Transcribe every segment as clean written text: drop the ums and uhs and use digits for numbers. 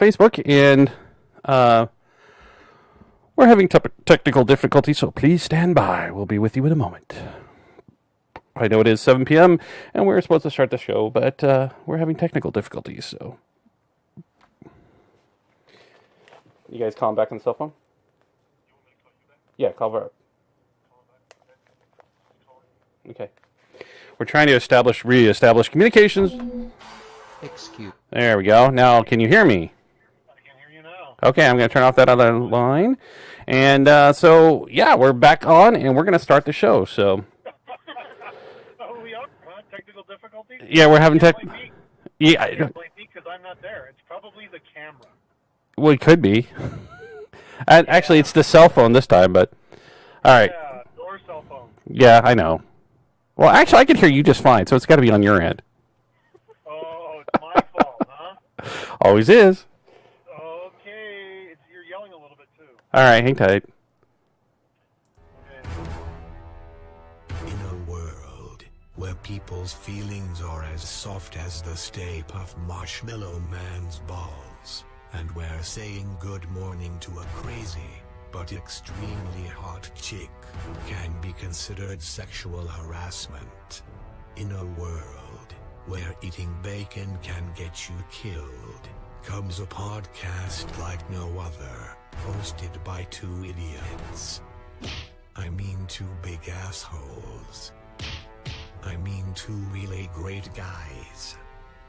Facebook, and we're having technical difficulties, so please stand by. We'll be with you in a moment. I know it is 7 p.m., and we're supposed to start the show, but we're having technical difficulties, so... You guys call him back on the cell phone? Yeah, call her up. Okay. We're trying to re-establish communications. Excuse. There we go. Now, can you hear me? I can hear you now. Okay, I'm going to turn off that other line. And so, yeah, we're back on, and we're going to start the show, so... Oh, we are? Technical difficulties? Yeah, we're having tech... Yeah, I can't blame me because I'm not there. It's probably the camera. Well, it could be. Actually, it's the cell phone this time, but... All right. Yeah, or cell phone. Yeah, I know. Well, actually, I can hear you just fine, so it's got to be on your end. Oh, it's my fault, huh? Always is. Okay, you're yelling a little bit, too. All right, hang tight. Okay. In a world where people's feelings are as soft as the Stay Puft Marshmallow Man's balls, and where saying good morning to a crazy but extremely hot chick can be considered sexual harassment. In a world where eating bacon can get you killed, comes a podcast like no other, hosted by two idiots. I mean two big assholes. I mean two really great guys.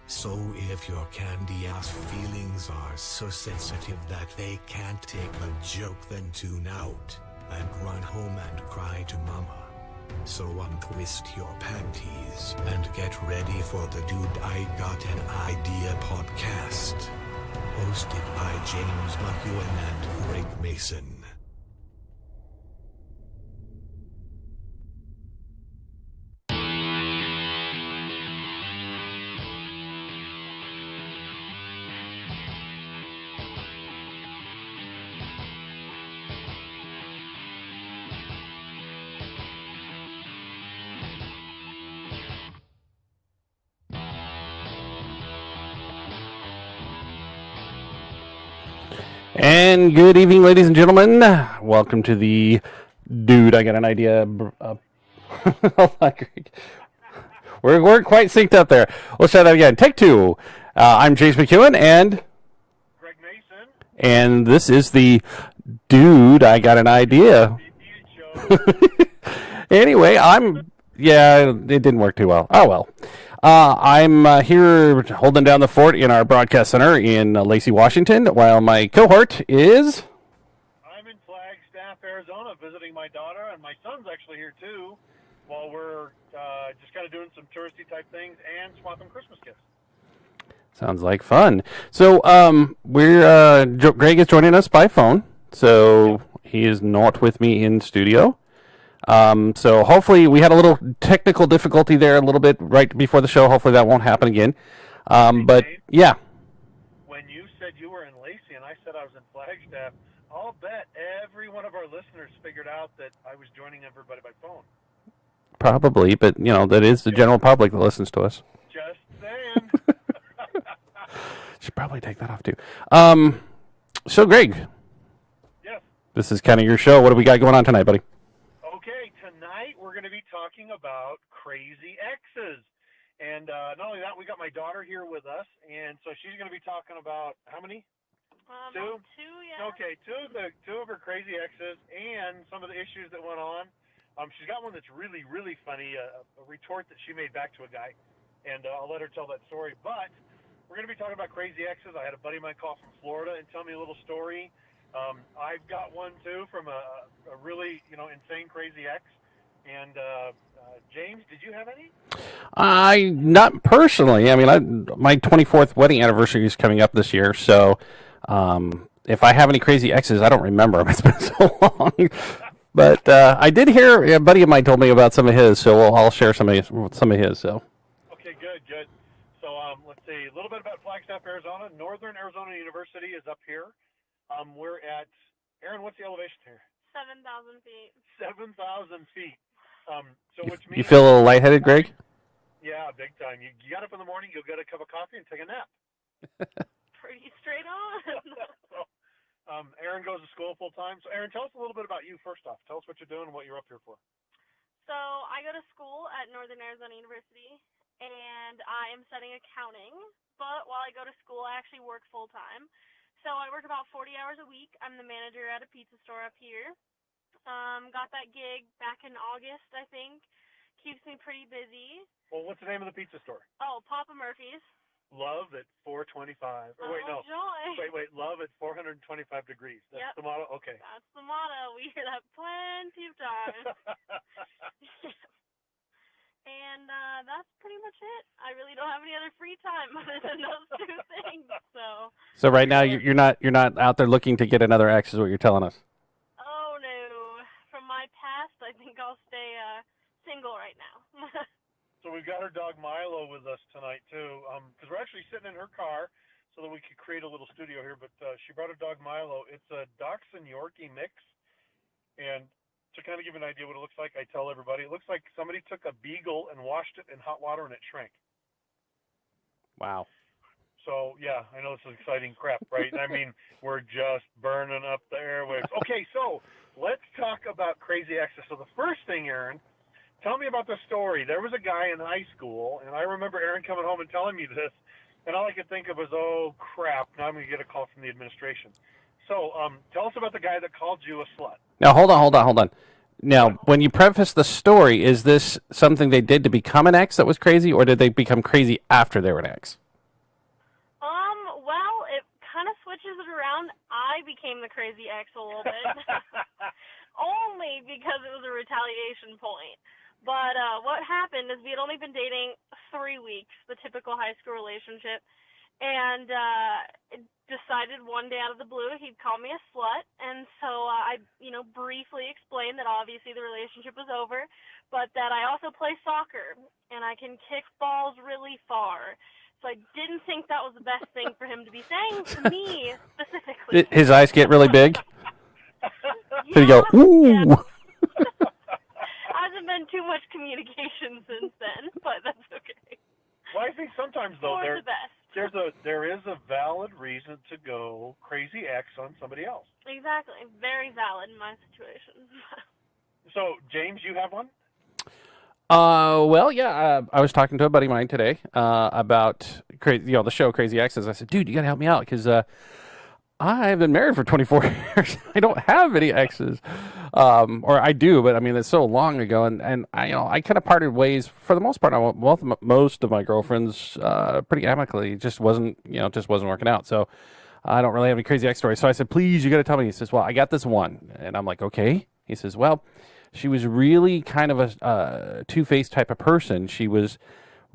So if your candy-ass feelings are so sensitive that they can't take a joke, then tune out and run home and cry to mama. So untwist your panties and get ready for the Dude I Got an Idea podcast. Hosted by James McEwen and Greg Mason. And good evening, ladies and gentlemen. Welcome to the Dude I Got an Idea. We're quite synced up there. Let's try that again. Take two. I'm James McEwen and Greg Mason. And this is the Dude I Got an Idea. Anyway, it didn't work too well. Oh well. I'm here holding down the fort in our broadcast center in Lacey, Washington, while my cohort is... I'm in Flagstaff, Arizona, visiting my daughter, and my son's actually here, too, while we're just kind of doing some touristy type things and swapping Christmas gifts. Sounds like fun. So, Greg is joining us by phone, so he is not with me in studio. So hopefully we had a little technical difficulty there a little bit right before the show. Hopefully that won't happen again. But Dave, yeah. When you said you were in Lacey and I said I was in Flagstaff, I'll bet every one of our listeners figured out that I was joining everybody by phone. Probably, but that is the general public that listens to us. Just saying. Should probably take that off too. So Greg. Yes. This is kind of your show. What do we got going on tonight, buddy? Okay, tonight we're going to be talking about crazy exes. And not only that, we got my daughter here with us, and so she's going to be talking about how many? Two? Two, yeah. Okay, two of her crazy exes and some of the issues that went on. She's got one that's really, really funny, a retort that she made back to a guy, and I'll let her tell that story. But we're going to be talking about crazy exes. I had a buddy of mine call from Florida and tell me a little story. I've got one, too, from a really, insane, crazy ex. And, James, did you have any? Not personally. I mean, my 24th wedding anniversary is coming up this year, so if I have any crazy exes, I don't remember them. It's been so long. But I did hear, a buddy of mine told me about some of his, so I'll share some of his. So. Okay, good. So, let's see, a little bit about Flagstaff, Arizona. Northern Arizona University is up here. We're at, Erin, what's the elevation here? 7,000 feet. 7,000 feet. Which means... You feel a little lightheaded, Greg? Yeah, big time. You got up in the morning, you'll get a cup of coffee and take a nap. Pretty straight on. Erin goes to school full time. So, Erin, tell us a little bit about you first off. Tell us what you're doing and what you're up here for. So I go to school at Northern Arizona University, and I am studying accounting. But while I go to school, I actually work full time. So I work about 40 hours a week. I'm the manager at a pizza store up here. Got that gig back in August, I think. Keeps me pretty busy. Well, what's the name of the pizza store? Oh, Papa Murphy's. Love at 425. Or wait, no. Joy. Wait. Love at 425 degrees. That's the motto? Okay. That's the motto. We hear that plenty of times. And that's pretty much it. I really don't have any other free time other than those two things. So right now you're not out there looking to get another ex, is what you're telling us. Oh no. From my past, I think I'll stay single right now. So we've got her dog Milo with us tonight too, because we're actually sitting in her car so that we could create a little studio here. But she brought her dog Milo. It's a Dachshund Yorkie mix, and to kind of give an idea what it looks like, I tell everybody it looks like somebody took a beagle and washed it in hot water and it shrank. Wow. So yeah, I know this is exciting crap, right? I mean, we're just burning up the airwaves. Okay, so let's talk about crazy exes. So the first thing, Erin. Tell me about the story. There was a guy in high school, and I remember Erin coming home and telling me this, and all I could think of was, oh, crap, now I'm going to get a call from the administration. So tell us about the guy that called you a slut. Now, hold on. Now, when you preface the story, is this something they did to become an ex that was crazy, or did they become crazy after they were an ex? Well, it kind of switches it around. I became the crazy ex a little bit, only because it was a retaliation point. But what happened is we had only been dating 3 weeks, the typical high school relationship, and decided one day out of the blue he'd call me a slut. And so I, briefly explained that obviously the relationship was over, but that I also play soccer, and I can kick balls really far. So I didn't think that was the best thing for him to be saying to me specifically. His eyes get really big? So you go, ooh! Yeah. Hasn't been too much communication since then, but that's okay. Well, I think sometimes though there is a valid reason to go crazy ex on somebody else. Exactly, very valid in my situation. So, James, you have one? Well, yeah. I was talking to a buddy of mine today about the show Crazy Exes. I said, dude, you gotta help me out because I've been married for 24 years. I don't have any exes. Or I do, but I mean, it's so long ago. And I kind of parted ways for the most part. Most of my girlfriends, pretty amicably. It just wasn't working out. So I don't really have any crazy ex stories. So I said, please, you got to tell me. He says, well, I got this one. And I'm like, okay. He says, well, she was really kind of a two-faced type of person. She was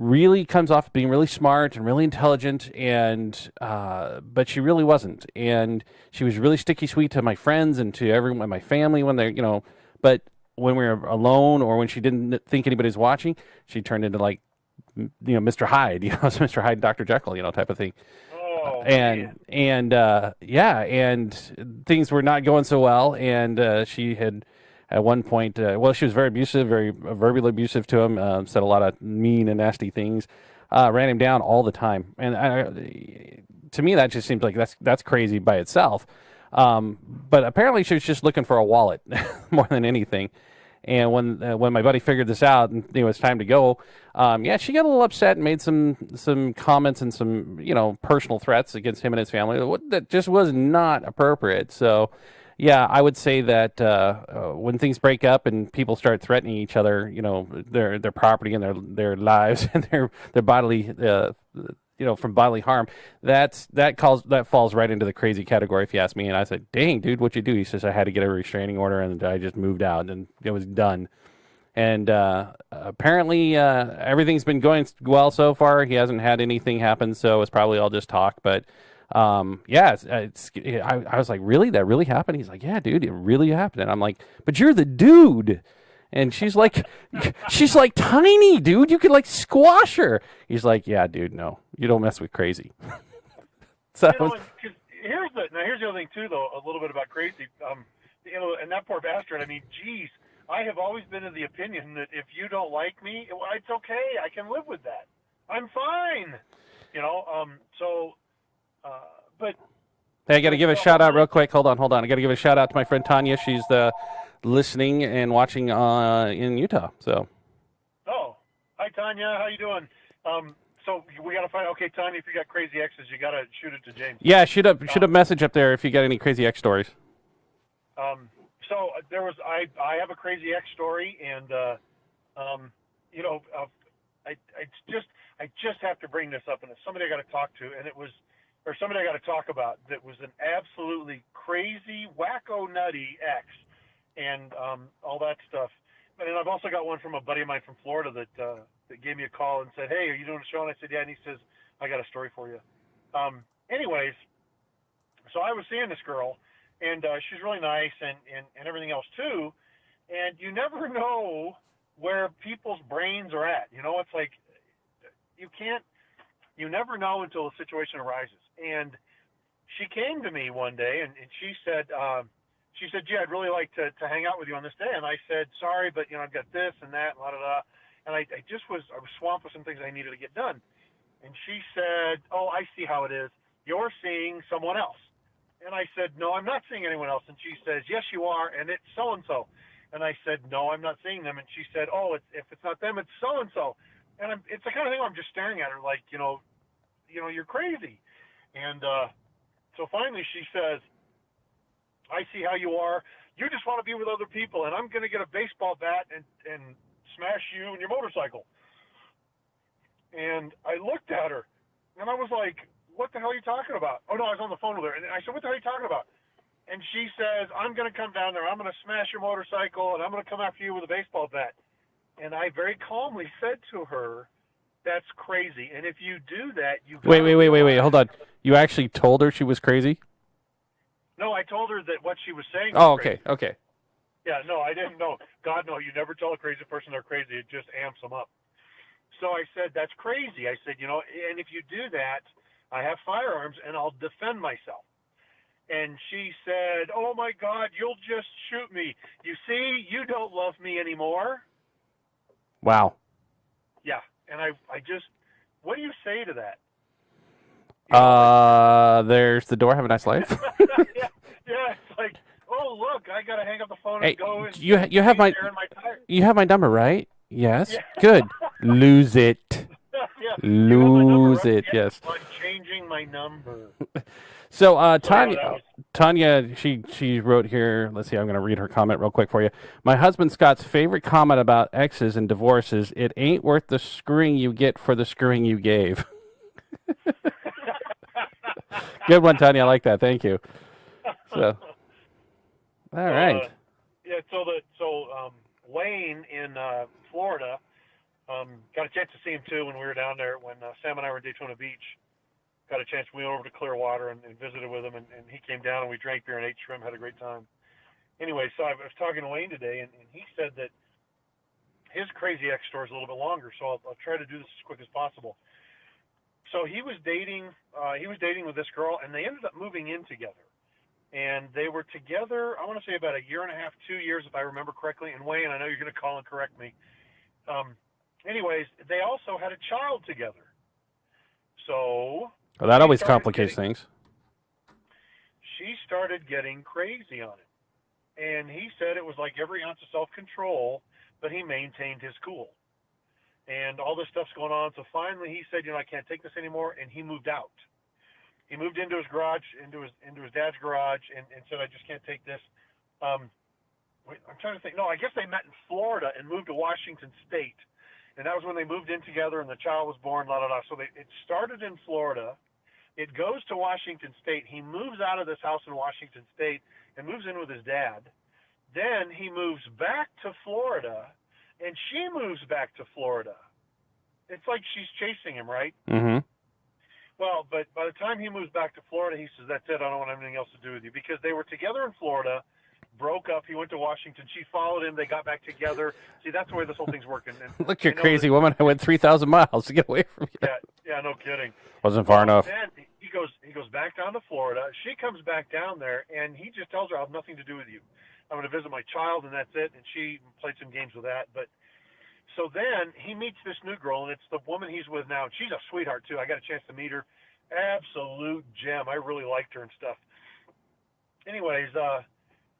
really comes off being really smart and really intelligent, and but she really wasn't. And she was really sticky sweet to my friends and to everyone, my family when they're, but when we were alone or when she didn't think anybody's watching, she turned into like, Mr. Hyde, Mr. Hyde, Dr. Jekyll, type of thing. Oh, and things were not going so well, and she had. At one point, she was very abusive, very verbally abusive to him, said a lot of mean and nasty things, ran him down all the time. And to me, that just seems like that's crazy by itself. But apparently she was just looking for a wallet more than anything. And when my buddy figured this out and it was time to go, she got a little upset and made some comments and some, personal threats against him and his family that just was not appropriate. So, yeah, I would say that when things break up and people start threatening each other, their property and their lives and their bodily, from bodily harm, that falls right into the crazy category, if you ask me. And I said, "Dang, dude, what'd you do?" He says, "I had to get a restraining order, and I just moved out, and it was done." And apparently, everything's been going well so far. He hasn't had anything happen, so it's probably all just talk, but. I was like, really? That really happened? He's like, yeah, dude, it really happened. And I'm like, but you're the dude. And she's like tiny, dude. You could like squash her. He's like, yeah, dude, no, you don't mess with crazy. So here's the other thing too, though, a little bit about crazy. And that poor bastard. I mean, geez, I have always been of the opinion that if you don't like me, it's okay. I can live with that. I'm fine. But Hey, I got to give a shout out real quick. Hold on. I got to give a shout out to my friend Tanya. She's listening and watching in Utah. So. Oh, hi Tanya. How you doing? So we got to find. Okay, Tanya, if you got crazy exes, you got to shoot it to James. Yeah, shoot a message up there if you got any crazy ex stories. So there was I have a crazy ex story, and you know, I just have to bring this up, and it's somebody I got to talk to, and somebody I got to talk about that was an absolutely crazy, wacko, nutty ex, and all that stuff. And I've also got one from a buddy of mine from Florida that gave me a call and said, "Hey, are you doing a show?" And I said, "Yeah." And he says, "I got a story for you." Anyways, so I was seeing this girl, and she's really nice and everything else too. And you never know where people's brains are at. You know, it's like you never know until a situation arises. And she came to me one day and she said, "Gee, I'd really like to hang out with you on this day." And I said, "Sorry, but I've got this and that, and la. And I was swamped with some things I needed to get done." And she said, "Oh, I see how it is. You're seeing someone else." And I said, "No, I'm not seeing anyone else." And she says, "Yes, you are, and it's so-and-so." And I said, "No, I'm not seeing them." And she said, "Oh, if it's not them, it's so-and-so." And it's the kind of thing where I'm just staring at her like, you're crazy. And so finally she says, "I see how you are. You just want to be with other people, and I'm going to get a baseball bat and smash you and your motorcycle." And I looked at her, and I was like, "What the hell are you talking about?" Oh, no, I was on the phone with her. And I said, "What the hell are you talking about?" And she says, "I'm going to come down there. I'm going to smash your motorcycle, and I'm going to come after you with a baseball bat." And I very calmly said to her, "That's crazy. And if you do that, you..." Wait. Hold on. You actually told her she was crazy? No, I told her that what she was saying was okay, crazy. okay. Yeah, no, I didn't know. God, no, you never tell a crazy person they're crazy. It just amps them up. So I said, "That's crazy." I said, "And if you do that, I have firearms and I'll defend myself." And she said, "Oh my God, you'll just shoot me. You see, you don't love me anymore." Wow. Yeah. And I just, what do you say to that? There's the door. Have a nice life. yeah, it's like, "Oh, look, I got to hang up the phone Hey, and go and you have my you have my number, right? Yes. Yeah. Good. Lose it. Yeah, lose it. Yes. I'm changing my number. So, Tanya, she wrote here. Let's see. I'm going to read her comment real quick for you. My husband Scott's favorite comment about exes and divorces: "It ain't worth the screwing you get for the screwing you gave." Good one, Tanya. I like that. Thank you. So, all right. Yeah. So Wayne in Florida, got a chance to see him too when we were down there. When Sam and I were at Daytona Beach, got a chance. We went over to Clearwater and visited with him, and he came down and we drank beer and ate shrimp, had a great time. Anyway, so I was talking to Wayne today, and he said that his crazy ex story is a little bit longer. So I'll try to do this as quick as possible. So he was dating with this girl, and they ended up moving in together. And they were together, I want to say about a year and a half, 2 years, if I remember correctly. And Wayne, I know you're going to call and correct me. Anyways, they also had a child together. So that always complicates things. She started getting crazy on him. And he said it was like every ounce of self-control, but he maintained his cool. And all this stuff's going on. So finally he said, "I can't take this anymore." And he moved out. He moved into his garage, into his dad's garage, and said, "I just can't take this." I'm trying to think. No, I guess they met in Florida and moved to Washington State. And that was when they moved in together and the child was born, So it started in Florida. It goes to Washington State. He moves out of this house in Washington State and moves in with his dad. Then he moves back to Florida, and she moves back to Florida. It's like she's chasing him, right? Mm-hmm. Well, but by the time he moves back to Florida, he says, "That's it. I don't want anything else to do with you." Because they were together in Florida, broke up. He went to Washington. She followed him. They got back together. See, that's the way this whole thing's working. And look, you're crazy woman. I went 3,000 miles to get away from you. Yeah, no kidding. Wasn't far enough. Then he goes back down to Florida. She comes back down there, and he just tells her, "I have nothing to do with you. I'm going to visit my child, and that's it." And she played some games with that. But so then he meets this new girl, and it's the woman he's with now. And she's a sweetheart, too. I got a chance to meet her. Absolute gem. I really liked her and stuff. anyways,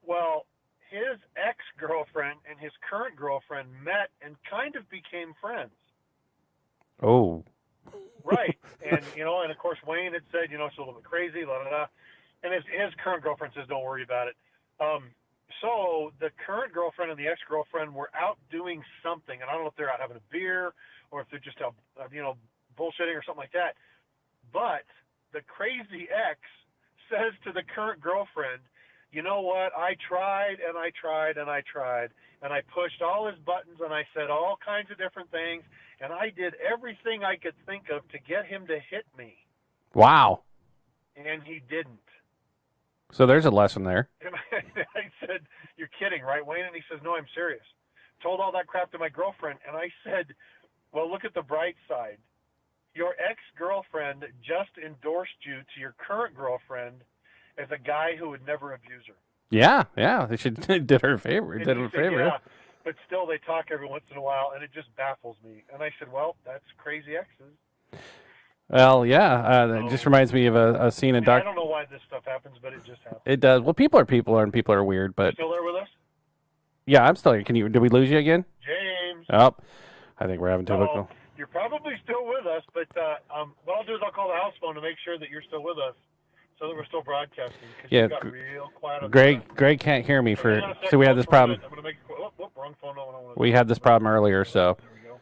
well, his ex-girlfriend and his current girlfriend met and kind of became friends. Oh. Right. And, and of course Wayne had said, she's a little bit crazy, la la la. And his current girlfriend says, don't worry about it. So the current girlfriend and the ex-girlfriend were out doing something, and I don't know if they're out having a beer or if they're just out, bullshitting or something like that. But the crazy ex says to the current girlfriend, you know what, I tried and I tried and I tried, and I pushed all his buttons and I said all kinds of different things, and I did everything I could think of to get him to hit me. Wow. And he didn't. So there's a lesson there. And I said, you're kidding, right, Wayne? And he says, no, I'm serious. Told all that crap to my girlfriend, and I said, well, look at the bright side. Your ex-girlfriend just endorsed you to your current girlfriend as a guy who would never abuse her. Yeah. They did her a favor. And did her a favor. Yeah, but still they talk every once in a while, and it just baffles me. And I said, well, that's crazy exes. Well, yeah. It just reminds me of a scene in I don't know why this stuff happens, but it just happens. It does. Well, people and people are weird, but... Still there with us? Yeah, I'm still here. Did we lose you again? James. Oh, I think we're having typical... You're probably still with us, but what I'll do is I'll call the house phone to make sure that you're still with us, so that we're still broadcasting. Yeah, you got real quiet. Greg can't hear me so we had this problem. I'm gonna make wrong phone. No, we had this problem earlier, so. There we go.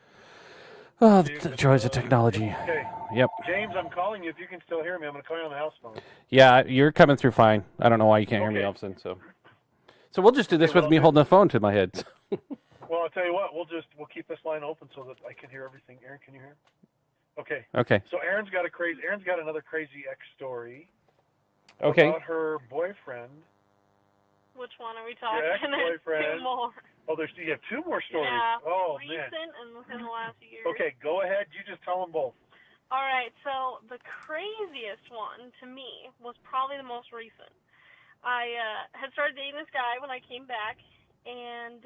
Oh, the joys of technology. Okay. Yep. James, I'm calling you. If you can still hear me, I'm gonna call you on the house phone. Yeah, you're coming through fine. I don't know why you can't hear me, Elfson. So we'll just do this with me holding the phone to my head. Well, I'll tell you what. We'll keep this line open so that I can hear everything. Erin, can you hear? Okay. Okay. So Erin's got another crazy ex story. Okay. About her boyfriend. Which one are we talking? Your ex-boyfriend. Two more. Oh, you have two more stories. Yeah. Oh, recent man. and within the last year. Okay, go ahead. You just tell them both. All right. So the craziest one to me was probably the most recent. I had started dating this guy when I came back, and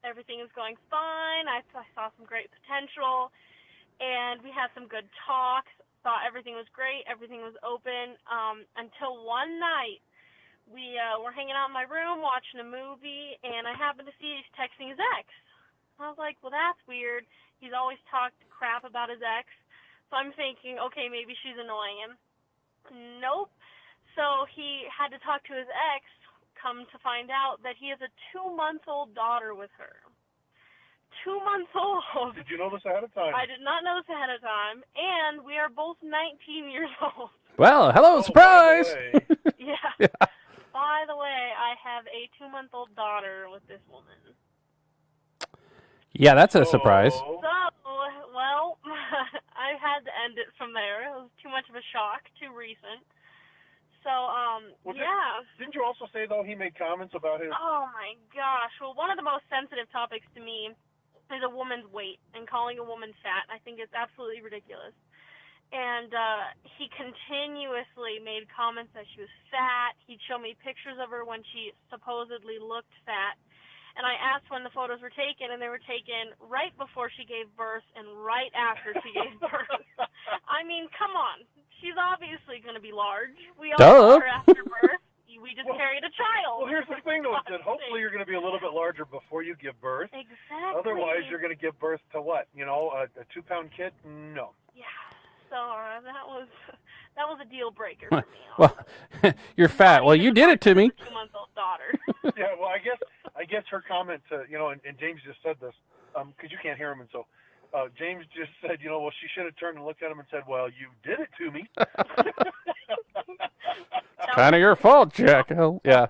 everything was going fine. I saw some great potential, and we had some good talks. Thought everything was great. Everything was open until one night. We were hanging out in my room watching a movie, and I happened to see he's texting his ex. I was like, well, that's weird. He's always talked crap about his ex. So I'm thinking, okay, maybe she's annoying him. Nope. So he had to talk to his ex, come to find out that he has a 2-month-old daughter with her. 2 months old. Did you know this ahead of time? I did not know this ahead of time, and we are both 19 years old. Well, hello, surprise! Yeah. By the way, I have a 2-month-old daughter with this woman. Yeah, that's a surprise. So, well, I had to end it from there. It was too much of a shock, too recent. So, yeah. Didn't you also say, though, he made comments about his... Oh, my gosh. Well, one of the most sensitive topics to me is a woman's weight and calling a woman fat. I think it's absolutely ridiculous. And he continuously made comments that she was fat. He'd show me pictures of her when she supposedly looked fat. And I asked when the photos were taken, and they were taken right before she gave birth and right after she gave birth. I mean, come on. She's obviously going to be large. We all saw her after birth. We just carried a child. Well, here's the thing, though, that hopefully you're going to be a little bit larger before you give birth. Exactly. Otherwise, you're going to give birth to what? A 2-pound kid? No. Yeah. So that was a deal breaker for me. Well, you're fat. Well, you did it to me. 2-month-old daughter. Yeah. Well, I guess her comment, and James just said this, because you can't hear him, and so James just said, well, she should have turned and looked at him and said, well, you did it to me. Kind of your fault, Jack. Oh, yeah.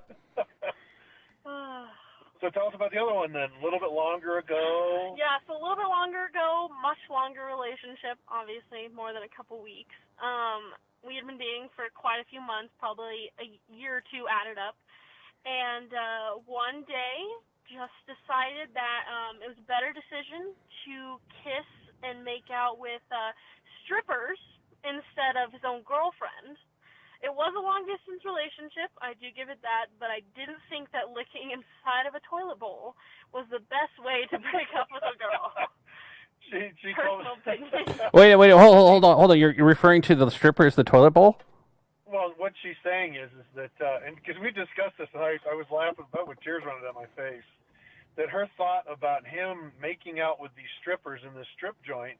So tell us about the other one then. A little bit longer ago. Yeah, so a little bit longer ago, much longer relationship, obviously, more than a couple weeks. We had been dating for quite a few months, probably a year or two added up. And one day, just decided that it was a better decision to kiss and make out with strippers instead of his own girlfriend. It was a long-distance relationship, I do give it that, but I didn't think that licking inside of a toilet bowl was the best way to break up with a girl. Personal opinion. Wait, hold on. You're referring to the stripper as the toilet bowl? Well, what she's saying is that, and because we discussed this, and I was laughing about with tears running down my face, that her thought about him making out with these strippers in this strip joint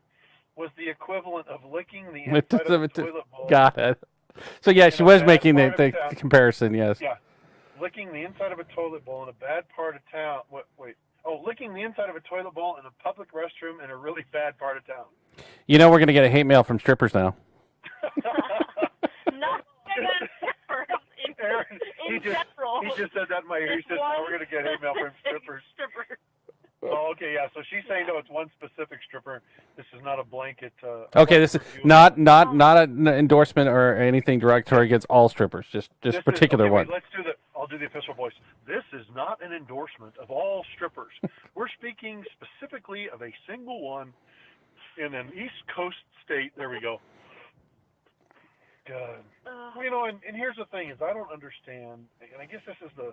was the equivalent of licking the inside of a toilet bowl. Got it. So yeah, she was making the comparison. Yes. Yeah, licking the inside of a toilet bowl in a bad part of town. Licking the inside of a toilet bowl in a public restroom in a really bad part of town. You know, we're going to get a hate mail from strippers now. Not strippers. Erin, he just said that in my ear. He said, "We're going to get hate mail from strippers." Oh, okay, yeah. So she's saying, no, it's one specific stripper. This is not a blanket. Okay, this is not an endorsement or anything derogatory against all strippers. Just particular one. Let's do I'll do the official voice. This is not an endorsement of all strippers. We're speaking specifically of a single one in an East Coast state. There we go. God. And here's the thing: is I don't understand, and I guess this is the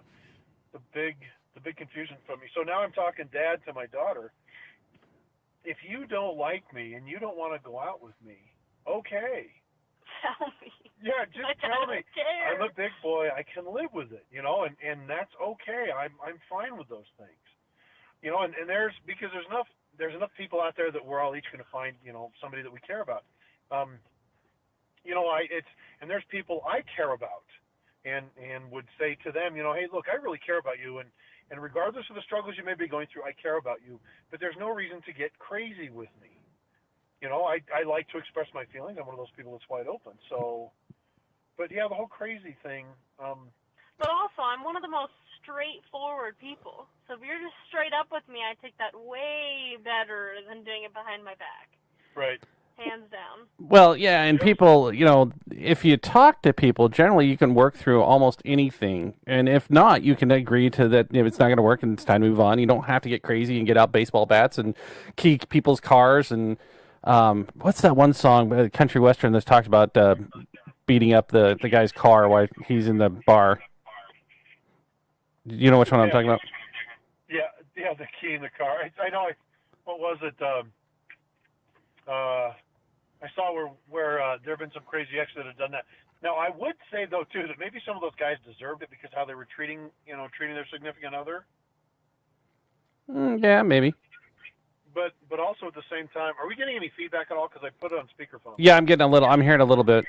big confusion for me. So now I'm talking dad to my daughter. If you don't like me and you don't want to go out with me, okay. Tell me. Yeah, just tell me. I'm a big boy. I can live with it, and that's okay. I'm fine with those things, And there's enough people out there that we're all each going to find, somebody that we care about. And there's people I care about, and would say to them, hey, look, I really care about you, and regardless of the struggles you may be going through, I care about you. But there's no reason to get crazy with me. I like to express my feelings. I'm one of those people that's wide open. So, but yeah, the whole crazy thing. But also, I'm one of the most straightforward people. So if you're just straight up with me, I take that way better than doing it behind my back. Right. Hands down. Well, yeah, and people, if you talk to people, generally you can work through almost anything. And if not, you can agree to that if it's not going to work and it's time to move on. You don't have to get crazy and get out baseball bats and key people's cars. And what's that one song, country western, that's talked about beating up the guy's car while he's in the bar? You know which one I'm talking about? Yeah, the key in the car. I know. What was it? I saw where there have been some crazy exes that have done that. Now, I would say, though, too, that maybe some of those guys deserved it because how they were treating their significant other. Yeah, maybe. But also at the same time, are we getting any feedback at all? Because I put it on speakerphone. Yeah, I'm hearing a little bit.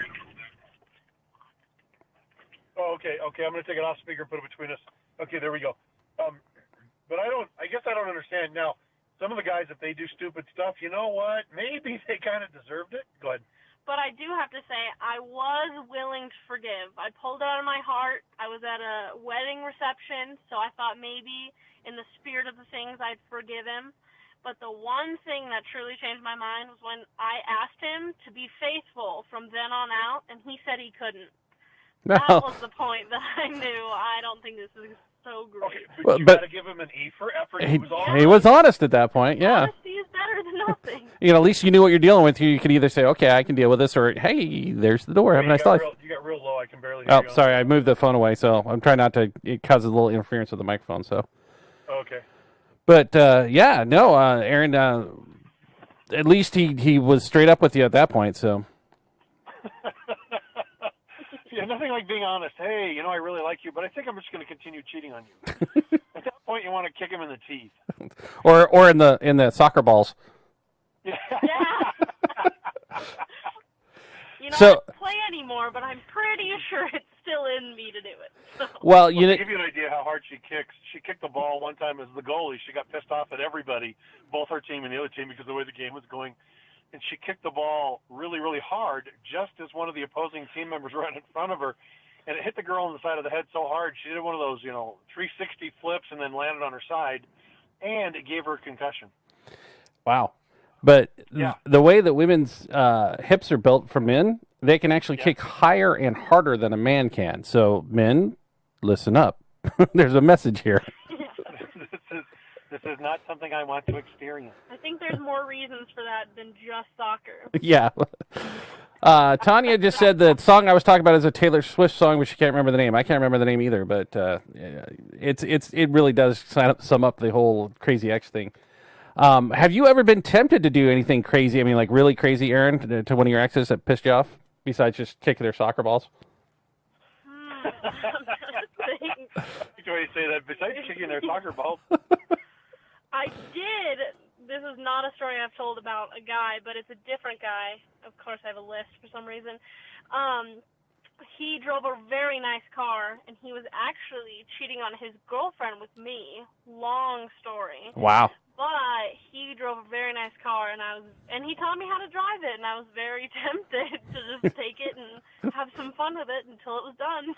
Oh, okay. I'm going to take it off speaker, put it between us. Okay, there we go. But I guess I don't understand. Now, some of the guys, if they do stupid stuff, you know what? Maybe they kind of deserved it. Go ahead. But I do have to say, I was willing to forgive. I pulled it out of my heart. I was at a wedding reception, so I thought maybe in the spirit of the things I'd forgive him. But the one thing that truly changed my mind was when I asked him to be faithful from then on out, and he said he couldn't. No. That was the point that I knew. I don't think this is so great. Okay, but you got to give him an E for effort. He was honest at that point, yeah. Honesty is better than nothing. At least you knew what you're dealing with. You could either say, okay, I can deal with this, or, hey, there's the door. Have a nice life. You got real low. I can barely hear you. Oh, sorry. I moved the phone away, so I'm trying not to. It causes a little interference with the microphone, so. Okay. But, Erin, at least he was straight up with you at that point, so. Yeah, nothing like being honest. Hey, I really like you, but I think I'm just going to continue cheating on you. At that point, you want to kick him in the teeth. or in the soccer balls. Yeah. I don't play anymore, but I'm pretty sure it's still in me to do it. So. Well, to give you an idea how hard she kicks, she kicked the ball one time as the goalie. She got pissed off at everybody, both her team and the other team, because of the way the game was going. And she kicked the ball really, really hard, just as one of the opposing team members ran in front of her, and it hit the girl on the side of the head so hard she did one of those, 360 flips and then landed on her side, and it gave her a concussion. Wow. But the way that women's hips are built for men, they can actually kick higher and harder than a man can. So, men, listen up. There's a message here. This is not something I want to experience. I think there's more reasons for that than just soccer. Yeah. Tanya just said the song I was talking about is a Taylor Swift song, but she can't remember the name. I can't remember the name either, but it really does sum up the whole Crazy X thing. Have you ever been tempted to do anything crazy? I mean, like really crazy, Erin, to one of your exes that pissed you off, besides just kicking their soccer balls? Thanks. That's the way you say that. Besides kicking their soccer balls. I did. This is not a story I've told about a guy, but it's a different guy. Of course, I have a list for some reason. He drove a very nice car, and he was actually cheating on his girlfriend with me. Long story. Wow. But he drove a very nice car, and he taught me how to drive it, and I was very tempted to just take it and have some fun with it until it was done.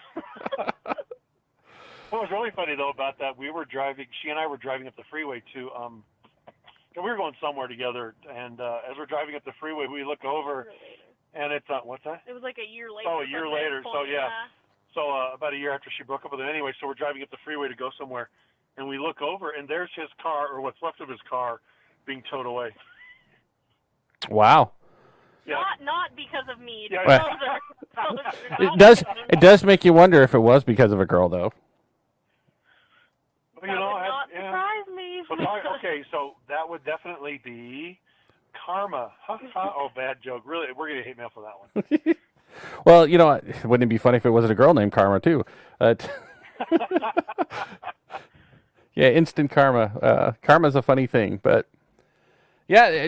What was really funny though about that, she and I were driving up the freeway to, we were going somewhere together, and as we're driving up the freeway, we look over, and it's what's that? It was like a year later. Oh, a year later. So yeah. So about a year after she broke up with him anyway. So we're driving up the freeway to go somewhere, and we look over, and there's his car, or what's left of his car, being towed away. Wow. Yeah. Not because of me. Yeah. It does make you wonder if it was because of a girl, though. Well, That would not surprise me. Okay, so that would definitely be karma. Oh, bad joke. Really, we're going to hate mail for that one. Well, wouldn't it be funny if it wasn't a girl named Karma, too? Yeah, instant karma. Karma's a funny thing, but yeah,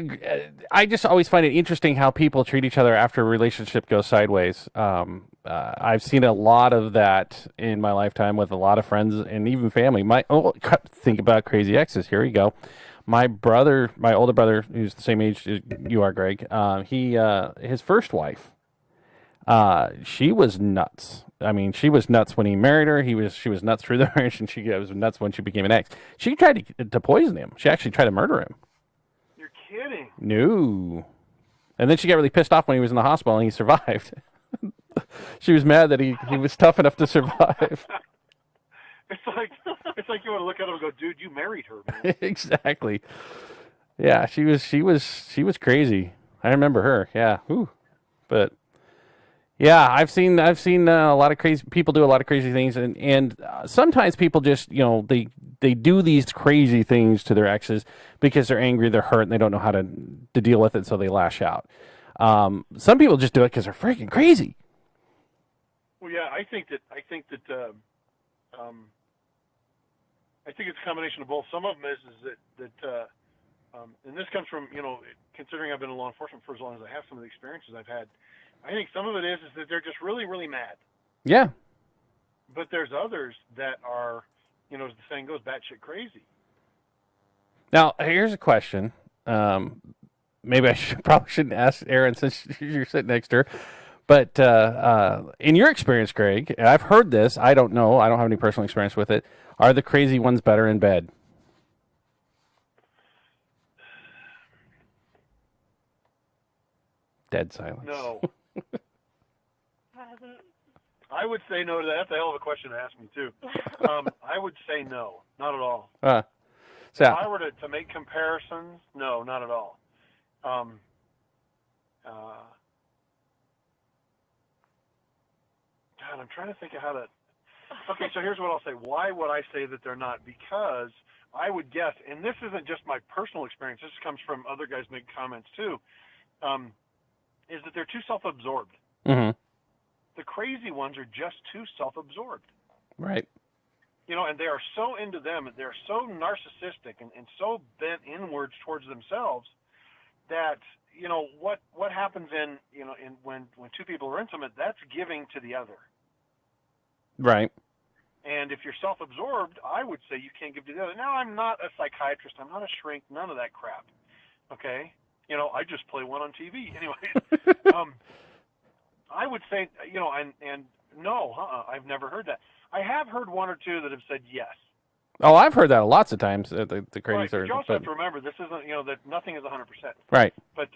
I just always find it interesting how people treat each other after a relationship goes sideways. I've seen a lot of that in my lifetime with a lot of friends and even family. Think about crazy exes. Here we go. My older brother, who's the same age as you are, Greg, his first wife, she was nuts. I mean, she was nuts when he married her. She was nuts through the marriage, and she was nuts when she became an ex. She tried to poison him. She actually tried to murder him. You're kidding. No. And then she got really pissed off when he was in the hospital, and he survived. She was mad that he was tough enough to survive. It's like you want to look at him and go, dude, you married her, man. Exactly. Yeah, she was crazy. I remember her. Yeah. Whew. But yeah, I've seen a lot of crazy people do a lot of crazy things, and sometimes people just they do these crazy things to their exes because they're angry, they're hurt, and they don't know how to deal with it, so they lash out. Some people just do it because they're freaking crazy. Well, yeah, I think it's a combination of both. Some of them is that and this comes from considering I've been in law enforcement for as long as I have, some of the experiences I've had. I think some of it is that they're just really, really mad. Yeah. But there's others that are, as the saying goes, batshit crazy. Now, here's a question. Maybe I probably shouldn't ask Erin since you're sitting next to her. But in your experience, Greg, and I've heard this. I don't know. I don't have any personal experience with it. Are the crazy ones better in bed? Dead silence. No. I would say no to that. That's a hell of a question to ask me, too. I would say no. Not at all. So if I were to make comparisons, no, not at all. God, I'm trying to think of how to... Okay, so here's what I'll say. Why would I say that they're not? Because I would guess, and this isn't just my personal experience, this comes from other guys making comments, too, is that they're too self-absorbed. Mm-hmm. The crazy ones are just too self-absorbed. Right. And they are so into them, and they're so narcissistic and so bent inwards towards themselves that, what happens when two people are intimate, that's giving to the other. Right. And if you're self-absorbed, I would say you can't give to the other. Now, I'm not a psychiatrist. I'm not a shrink. None of that crap. Okay? I just play one on TV. Anyway, I would say, and no, I've never heard that. I have heard one or two that have said yes. Oh, I've heard that lots of times. The crazy Right, but you also have to remember, this isn't, that nothing is 100%. Right. But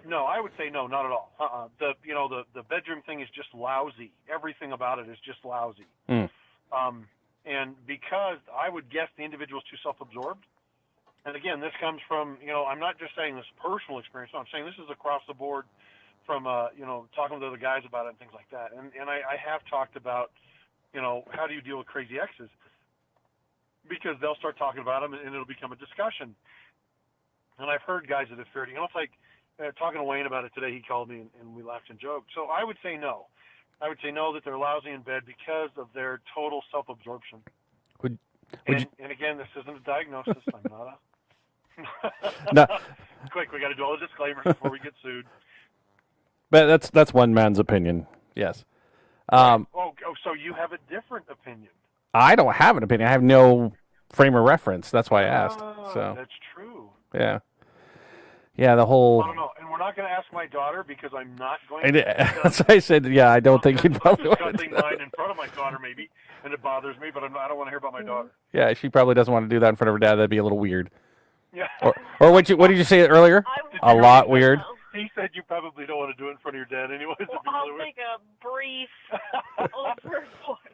no, I would say no, not at all. The bedroom thing is just lousy. Everything about it is just lousy. Mm. And because I would guess the individual's too self-absorbed. And again, this comes from, I'm not just saying this personal experience. No, I'm saying this is across the board from, talking with other guys about it and things like that. And I have talked about, how do you deal with crazy exes? Because they'll start talking about them and it'll become a discussion. And I've heard guys that have feared, it's like talking to Wayne about it today. He called me and we laughed and joked. So I would say no. I would say no, that they're lousy in bed because of their total self-absorption. Would And again, this isn't a diagnosis. I'm not a... No. Quick, we got to do all the disclaimers before we get sued. But that's one man's opinion. Yes. So you have a different opinion. I don't have an opinion. I have no frame of reference. That's why I asked. So that's true. yeah. Yeah, the whole... I don't know. And we're not going to ask my daughter because I'm not going to... That's why I said, yeah, I don't think you'd probably want to discussing mine in front of my daughter, maybe, and it bothers me, but I don't want to hear about my daughter. Yeah, she probably doesn't want to do that in front of her dad. That'd be a little weird. Yeah. Or what did you say earlier? A lot weird. He said you probably don't want to do it in front of your dad anyways. Well, I'll take a brief overboard.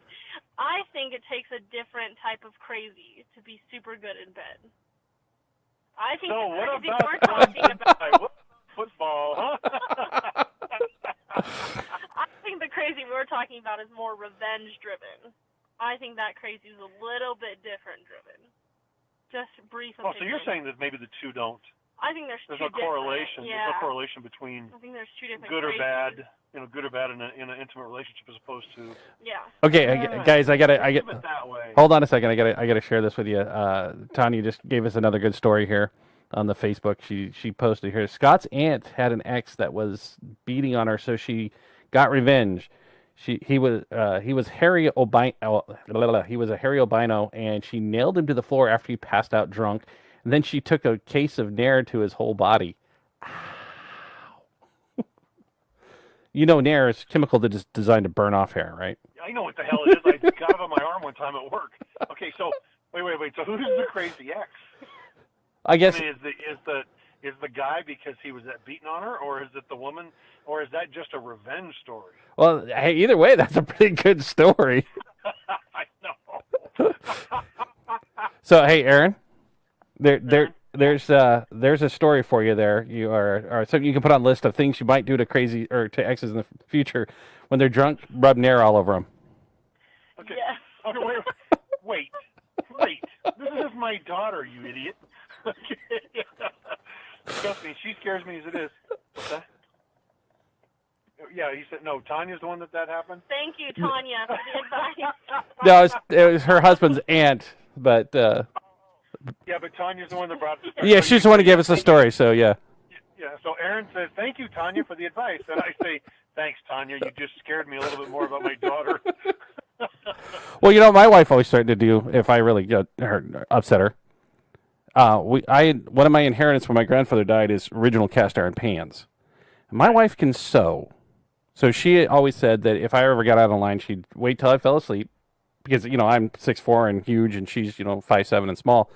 I think it takes a different type of crazy to be super good in bed. I think so the what crazy about we're talking about... football, huh? I think the crazy we're talking about is more revenge-driven. I think that crazy is a little bit different driven. Just brief opinion. Oh, so you're saying that maybe the two don't? I think there's no two correlation. Yeah. There's no correlation between I think there's two different good or crazies. bad, good or bad in an intimate relationship as opposed to... Yeah. Okay, guys, I gotta hold on a second. I gotta share this with you. Tanya just gave us another good story here on the Facebook. She posted here. Scott's aunt had an ex that was beating on her, so she got revenge. He was Harry Albino. He was a Harry Albino, and she nailed him to the floor after he passed out drunk. And then she took a case of Nair to his whole body. Ow. Nair is chemical that is designed to burn off hair, right? I know what the hell it is. I got it on my arm one time at work. Okay, so wait. So who's the crazy ex? I guess is the guy because he was beating on her, or is it the woman, or is that just a revenge story? Well, hey, either way, that's a pretty good story. I know. So, hey, Erin, there's a story for you there. You are something you can put on a list of things you might do to crazy or to exes in the future when they're drunk. Rub Nair all over them. Okay. Yes. Okay. Wait. This is my daughter, you idiot. Trust me, she scares me as it is. What's that? Yeah, he said no. Tanya's the one that happened. Thank you, Tanya, for the advice. No, it was her husband's aunt, but. Yeah, but Tanya's the one that brought. Yeah, she's the one who gave us the story. So yeah. Yeah. So Erin says, "Thank you, Tanya, for the advice," and I say, "Thanks, Tanya. You just scared me a little bit more about my daughter." Well, my wife always started to do if I really upset her. One of my inheritance when my grandfather died is original cast iron pans. My wife can sew, so she always said that if I ever got out of line, she'd wait till I fell asleep, because I'm 6'4" and huge, and she's 5'7" and small.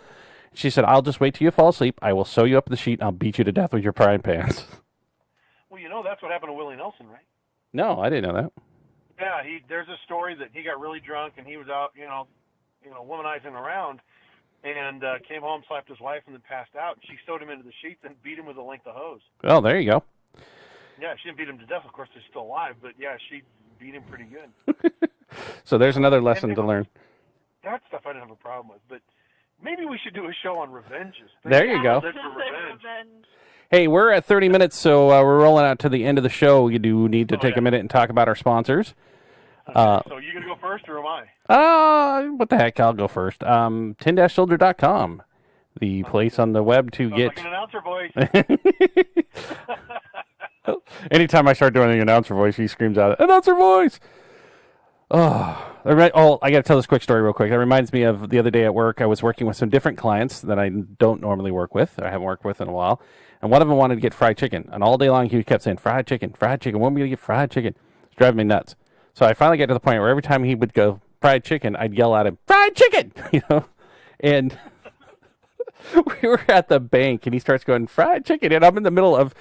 She said, "I'll just wait till you fall asleep. I will sew you up the sheet, and I'll beat you to death with your frying pans." Well, that's what happened to Willie Nelson, right? No, I didn't know that. Yeah, there's a story that he got really drunk and he was out, womanizing around, and came home, slapped his wife, and then passed out. She sewed him into the sheets and beat him with a length of hose. Well, there you go. Yeah, she didn't beat him to death. Of course, he's still alive, but yeah, she beat him pretty good. So there's another lesson to learn. That stuff I didn't have a problem with, but maybe we should do a show on revenges. There you go. Revenge. Hey, we're at 30 minutes, so we're rolling out to the end of the show. You do need to take a minute and talk about our sponsors. Okay, so you going to go first, or am I? What the heck? I'll go first. 10-soldier.com, the place on the web to get... like an announcer voice. Anytime I start doing the announcer voice, he screams out, "Announcer voice!" I got to tell this quick story real quick. That reminds me of the other day at work. I was working with some different clients that I don't normally work with, or I haven't worked with in a while. And one of them wanted to get fried chicken. And all day long, he kept saying, fried chicken. When are we going to get fried chicken? It's driving me nuts. So I finally got to the point where every time he would go, fried chicken, I'd yell at him, fried chicken! And we were at the bank, and he starts going, fried chicken. And I'm in the middle of,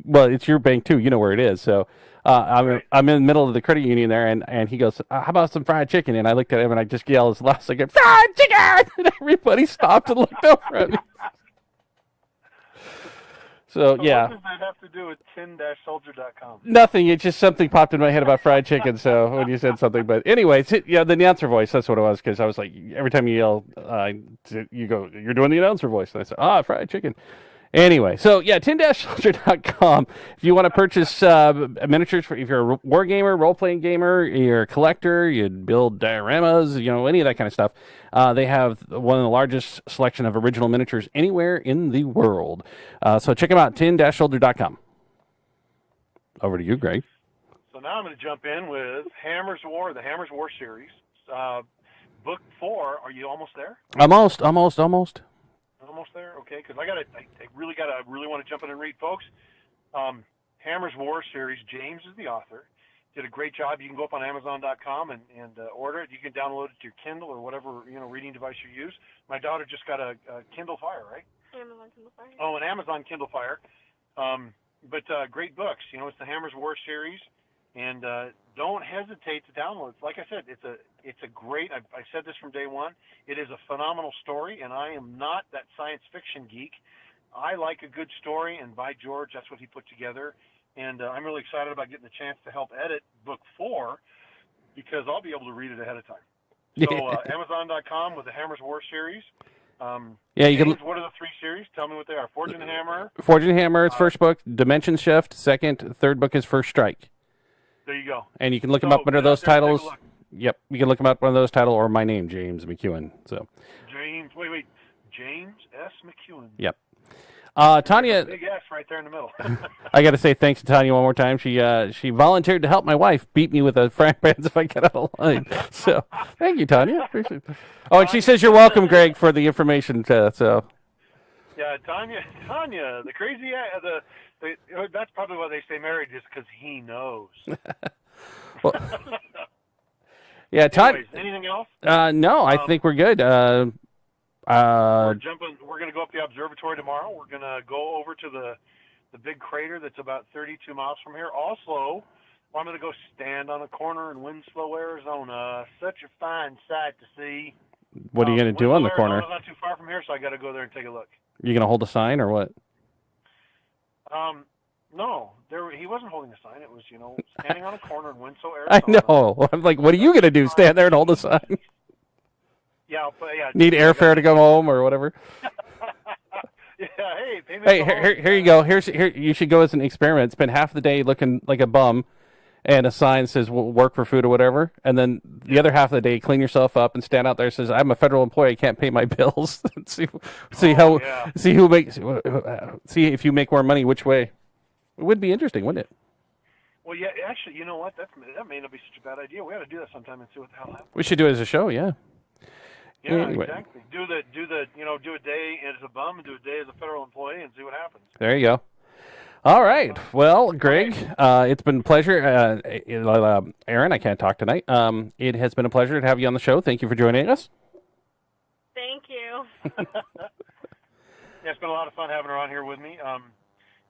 well, it's your bank, too. You know where it is. So I'm in the middle of the credit union there, and he goes, how about some fried chicken? And I looked at him, and I just yelled as loud as I could, fried chicken! And everybody stopped and looked over at me. So, yeah. What does that have to do with 10-soldier.com? Nothing. It just something popped in my head about fried chicken. So when you said something, but anyways, the announcer voice. That's what it was, because I was like, every time you yell, you go, you're doing the announcer voice. And I said, fried chicken. Anyway, so yeah, tin-soldier.com. If you want to purchase miniatures, if you're a war gamer, role-playing gamer, you're a collector, you build dioramas, any of that kind of stuff, they have one of the largest selection of original miniatures anywhere in the world. So check them out, tin-soldier.com. Over to you, Greg. So now I'm going to jump in with Hammer's War, the Hammer's War series. Book 4, are you almost there? Almost. Almost there? Okay, because I really want to jump in and read, folks. Hammer's War series, James is the author. Did a great job. You can go up on Amazon.com and order it. You can download it to your Kindle or whatever reading device you use. My daughter just got a Kindle Fire, right? Amazon Kindle Fire. Oh, an Amazon Kindle Fire. But great books. It's the Hammer's War series, and don't hesitate to download it. Like I said, it's a great. I said this from day one. It is a phenomenal story, and I am not that science fiction geek. I like a good story, and by George, that's what he put together. And I'm really excited about getting the chance to help edit book 4 because I'll be able to read it ahead of time. So Amazon.com with the Hammer's War series. You can. What are the 3 series? Tell me what they are. Forge and Hammer. Forge and Hammer. It's first book. Dimension Shift. Second. Third book is First Strike. There you go. And you can look them up under those titles. Yep, you can look them up under those titles or my name, James McEwen. So. James S. McEwen. Yep. Tanya. Big S right there in the middle. I got to say thanks to Tanya one more time. She volunteered to help my wife beat me with a frying pans if I get out of line. So thank you, Tanya. Appreciate it. Oh, and she says you're welcome, Greg, for the information. So. Yeah, Tanya, the crazy, that's probably why they stay married, just because he knows. Well, yeah, Tanya. Anything else? No, I think we're good. We're going to go up the observatory tomorrow. We're going to go over to the big crater that's about 32 miles from here. Also, I'm going to go stand on a corner in Winslow, Arizona. Such a fine sight to see. What are you going to do on the corner? Arizona's not too far from here, so I got to go there and take a look. You going to hold a sign or what? No, he wasn't holding a sign. It was, standing on a corner in Winslow, Arizona. I know. I'm like, what are you going to do? Stand there and hold a sign? Yeah, Need airfare to go home or whatever. Yeah, hey, here you go. Here, you should go as an experiment. Spend half the day looking like a bum, and a sign says "work for food" or whatever, and then the other half of the day clean yourself up and stand out there and says, "I'm a federal employee. I can't pay my bills." see if you make more money. Which way? It would be interesting, wouldn't it? Well, yeah. Actually, you know what? That may not be such a bad idea. We ought to do that sometime and see what the hell happens. We should do it as a show. Yeah. Yeah, anyway. Exactly. Do a day as a bum and do a day as a federal employee and see what happens. There you go. All right. Well, Greg, it's been a pleasure. Erin, I can't talk tonight. It has been a pleasure to have you on the show. Thank you for joining us. Thank you. Yeah, it's been a lot of fun having her on here with me.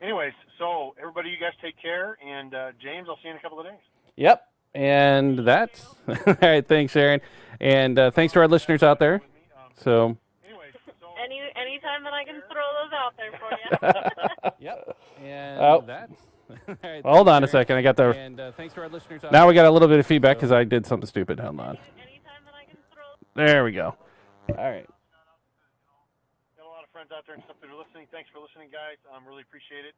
Anyways, so everybody, you guys take care, and James, I'll see you in a couple of days. Yep. And that's all right. Thanks, Erin, and thanks to our listeners out there. So, anytime that I can throw those out there for you. Yep. And that's right, hold on a second. I got the. And thanks to our listeners out there. Now we got a little bit of feedback because I did something stupid. Hold on. Anytime that I can throw. There we go. All right. Got a lot of friends out there and stuff that are listening. Thanks for listening, guys. Really appreciate it.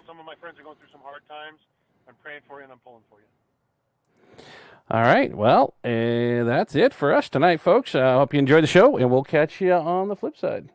Some of my friends are going through some hard times. I'm praying for you and I'm pulling for you. All right. Well, that's it for us tonight, folks. I hope you enjoyed the show, and we'll catch you on the flip side.